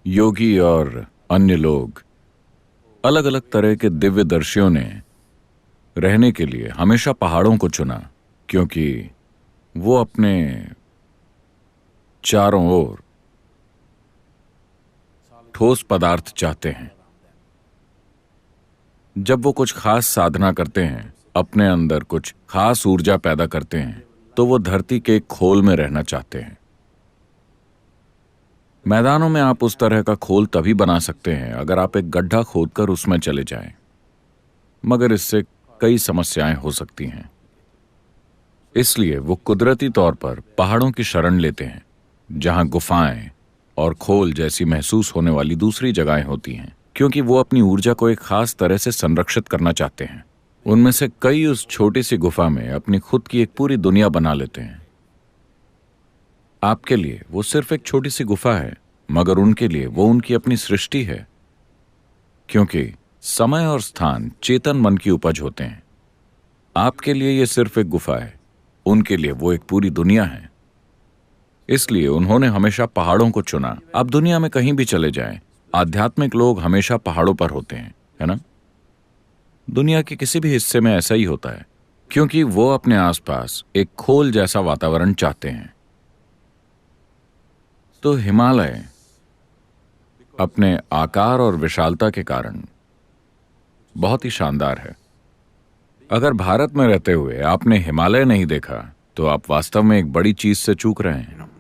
योगी और अन्य लोग, अलग अलग तरह के दिव्यदर्शियों ने रहने के लिए हमेशा पहाड़ों को चुना, क्योंकि वो अपने चारों ओर ठोस पदार्थ चाहते हैं। जब वो कुछ खास साधना करते हैं, अपने अंदर कुछ खास ऊर्जा पैदा करते हैं, तो वो धरती के खोल में रहना चाहते हैं। मैदानों में आप उस तरह का खोल तभी बना सकते हैं अगर आप एक गड्ढा खोदकर उसमें चले जाएं, मगर इससे कई समस्याएं हो सकती हैं। इसलिए वो कुदरती तौर पर पहाड़ों की शरण लेते हैं, जहां गुफाएं और खोल जैसी महसूस होने वाली दूसरी जगहें होती हैं, क्योंकि वो अपनी ऊर्जा को एक खास तरह से संरक्षित करना चाहते हैं। उनमें से कई उस छोटी सी गुफा में अपनी खुद की एक पूरी दुनिया बना लेते हैं। आपके लिए वो सिर्फ एक छोटी सी गुफा है, मगर उनके लिए वो उनकी अपनी सृष्टि है, क्योंकि समय और स्थान चेतन मन की उपज होते हैं। आपके लिए ये सिर्फ एक गुफा है, उनके लिए वो एक पूरी दुनिया है। इसलिए उन्होंने हमेशा पहाड़ों को चुना। आप दुनिया में कहीं भी चले जाएं, आध्यात्मिक लोग हमेशा पहाड़ों पर होते हैं, है ना? दुनिया के किसी भी हिस्से में ऐसा ही होता है, क्योंकि वो अपने आसपास एक खोल जैसा वातावरण चाहते हैं। तो हिमालय अपने आकार और विशालता के कारण बहुत ही शानदार है। अगर भारत में रहते हुए आपने हिमालय नहीं देखा, तो आप वास्तव में एक बड़ी चीज से चूक रहे हैं।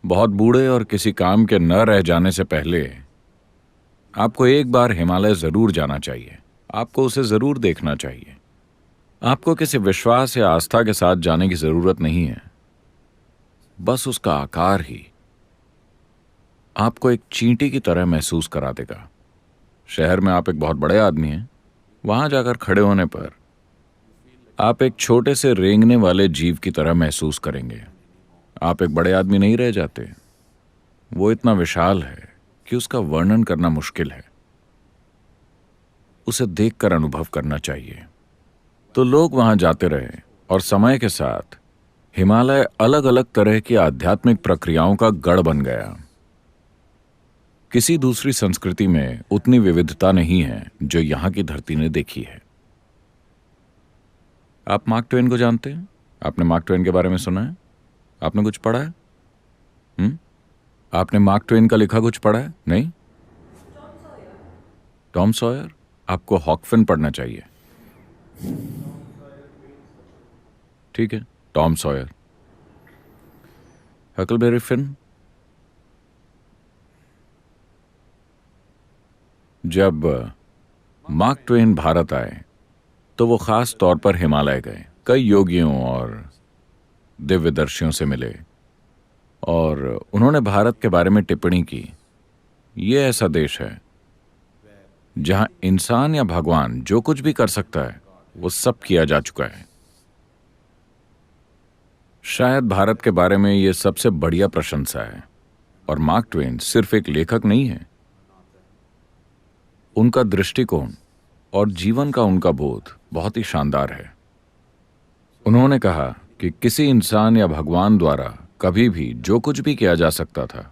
बहुत बूढ़े और किसी काम के न रह जाने से पहले आपको एक बार हिमालय जरूर जाना चाहिए। आपको उसे जरूर देखना चाहिए। आपको किसी विश्वास या आस्था के साथ जाने की जरूरत नहीं है। बस उसका आकार ही आपको एक चींटी की तरह महसूस करा देगा। शहर में आप एक बहुत बड़े आदमी हैं, वहां जाकर खड़े होने पर आप एक छोटे से रेंगने वाले जीव की तरह महसूस करेंगे। आप एक बड़े आदमी नहीं रह जाते। वो इतना विशाल है कि उसका वर्णन करना मुश्किल है। उसे देखकर अनुभव करना चाहिए। तो लोग वहां जाते रहे और समय के साथ हिमालय अलग अलग तरह की आध्यात्मिक प्रक्रियाओं का गढ़ बन गया। किसी दूसरी संस्कृति में उतनी विविधता नहीं है जो यहां की धरती ने देखी है। आप मार्क ट्वेन को जानते हैं? आपने मार्क ट्वेन के बारे में सुना है? आपने कुछ पढ़ा है? आपने मार्क ट्वेन का लिखा कुछ पढ़ा है? नहीं? Tom Sawyer? आपको हॉकफिन पढ़ना चाहिए। ठीक है, टॉम सॉयर। Huckleberry Finn? जब मार्क ट्वेन भारत आए तो वो खास तौर पर हिमालय गए। कई योगियों और दिव्यदर्शियों से मिले और उन्होंने भारत के बारे में टिप्पणी की। ये ऐसा देश है जहां इंसान या भगवान जो कुछ भी कर सकता है वो सब किया जा चुका है। शायद भारत के बारे में ये सबसे बढ़िया प्रशंसा है। और मार्क ट्वेन सिर्फ एक लेखक नहीं है। उनका दृष्टिकोण और जीवन का उनका बोध बहुत ही शानदार है। उन्होंने कहा कि किसी इंसान या भगवान द्वारा कभी भी जो कुछ भी किया जा सकता था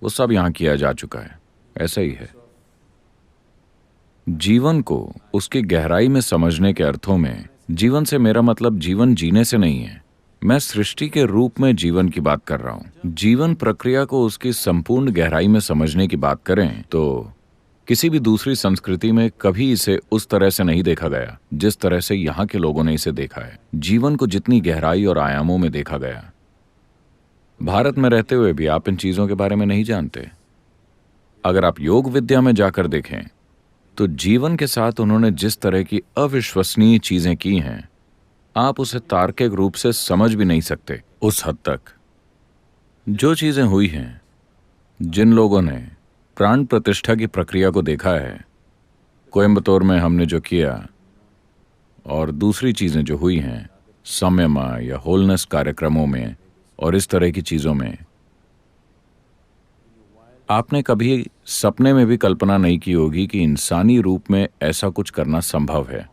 वो सब यहां किया जा चुका है। ऐसा ही है। जीवन को उसकी गहराई में समझने के अर्थों में, जीवन से मेरा मतलब जीवन जीने से नहीं है। मैं सृष्टि के रूप में जीवन की बात कर रहा हूं। जीवन प्रक्रिया को उसकी संपूर्ण गहराई में समझने की बात करें तो किसी भी दूसरी संस्कृति में कभी इसे उस तरह से नहीं देखा गया जिस तरह से यहाँ के लोगों ने इसे देखा है। जीवन को जितनी गहराई और आयामों में देखा गया। भारत में रहते हुए भी आप इन चीजों के बारे में नहीं जानते। अगर आप योग विद्या में जाकर देखें तो जीवन के साथ उन्होंने जिस तरह की अविश्वसनीय चीजें की हैं, आप उसे तार्किक रूप से समझ भी नहीं सकते। उस हद तक जो चीजें हुई हैं, जिन लोगों ने प्राण प्रतिष्ठा की प्रक्रिया को देखा है, कोयम्बतूर में हमने जो किया, और दूसरी चीजें जो हुई हैं संयमा या होलनेस कार्यक्रमों में और इस तरह की चीजों में, आपने कभी सपने में भी कल्पना नहीं की होगी कि इंसानी रूप में ऐसा कुछ करना संभव है।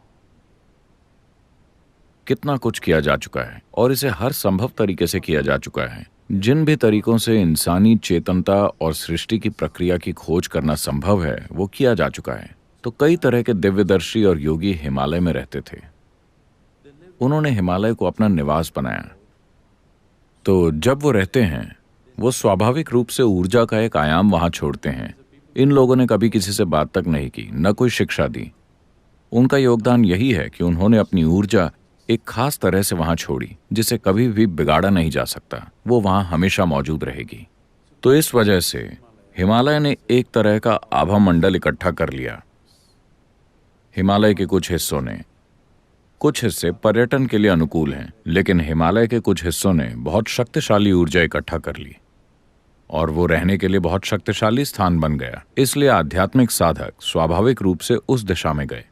कितना कुछ किया जा चुका है और इसे हर संभव तरीके से किया जा चुका है। जिन भी तरीकों से इंसानी चेतनता और सृष्टि की प्रक्रिया की खोज करना संभव है वो किया जा चुका है। तो कई तरह के दिव्यदर्शी और योगी हिमालय में रहते थे। उन्होंने हिमालय को अपना निवास बनाया। तो जब वो रहते हैं वो स्वाभाविक रूप से ऊर्जा का एक आयाम वहां छोड़ते हैं। इन लोगों ने कभी किसी से बात तक नहीं की, न कोई शिक्षा दी। उनका योगदान यही है कि उन्होंने अपनी ऊर्जा एक खास तरह से वहां छोड़ी जिसे कभी भी बिगाड़ा नहीं जा सकता। वो वहां हमेशा मौजूद रहेगी। तो इस वजह से हिमालय ने एक तरह का आभा मंडल इकट्ठा कर लिया। हिमालय के कुछ हिस्से पर्यटन के लिए अनुकूल हैं, लेकिन हिमालय के कुछ हिस्सों ने बहुत शक्तिशाली ऊर्जा इकट्ठा कर ली और वो रहने के लिए बहुत शक्तिशाली स्थान बन गया। इसलिए आध्यात्मिक साधक स्वाभाविक रूप से उस दिशा में गए।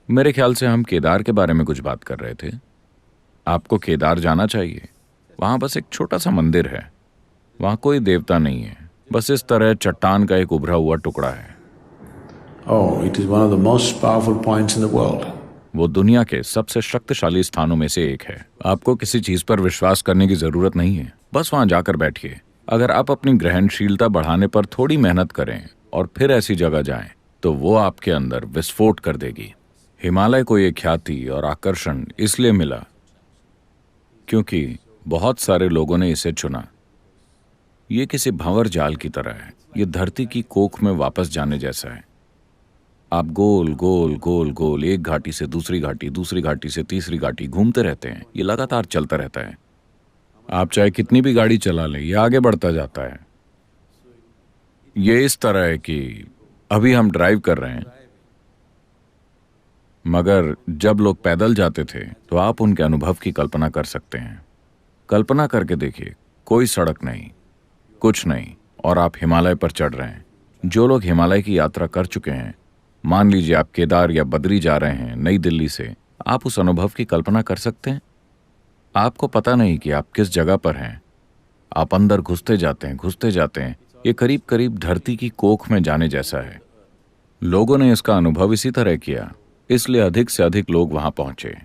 मेरे ख्याल से हम केदार के बारे में कुछ बात कर रहे थे। आपको केदार जाना चाहिए। वहां बस एक छोटा सा मंदिर है। वहां कोई देवता नहीं है, बस इस तरह चट्टान का एक उभरा हुआ टुकड़ा है। Oh, it is one of the most powerful points in the world. वो दुनिया के सबसे शक्तिशाली स्थानों में से एक है। आपको किसी चीज पर विश्वास करने की जरूरत नहीं है, बस वहां जाकर बैठिए। अगर आप अपनी ग्रहणशीलता बढ़ाने पर थोड़ी मेहनत करें और फिर ऐसी जगह जाएं, तो वो आपके अंदर विस्फोट कर देगी। हिमालय को ये ख्याति और आकर्षण इसलिए मिला क्योंकि बहुत सारे लोगों ने इसे चुना। ये किसी भंवर जाल की तरह है। ये धरती की कोख में वापस जाने जैसा है। आप गोल गोल गोल गोल एक घाटी से दूसरी घाटी, दूसरी घाटी से तीसरी घाटी घूमते रहते हैं। ये लगातार चलता रहता है। आप चाहे कितनी भी गाड़ी चला लें, ये आगे बढ़ता जाता है। ये इस तरह है कि अभी हम ड्राइव कर रहे हैं, मगर जब लोग पैदल जाते थे तो आप उनके अनुभव की कल्पना कर सकते हैं। कल्पना करके देखिए, कोई सड़क नहीं, कुछ नहीं, और आप हिमालय पर चढ़ रहे हैं। जो लोग हिमालय की यात्रा कर चुके हैं, मान लीजिए आप केदार या बद्री जा रहे हैं नई दिल्ली से, आप उस अनुभव की कल्पना कर सकते हैं। आपको पता नहीं कि आप किस जगह पर हैं। आप अंदर घुसते जाते हैं। ये करीब करीब धरती की कोख में जाने जैसा है। लोगों ने इसका अनुभव इसी तरह किया, इसलिए अधिक से अधिक लोग वहां पहुंचे।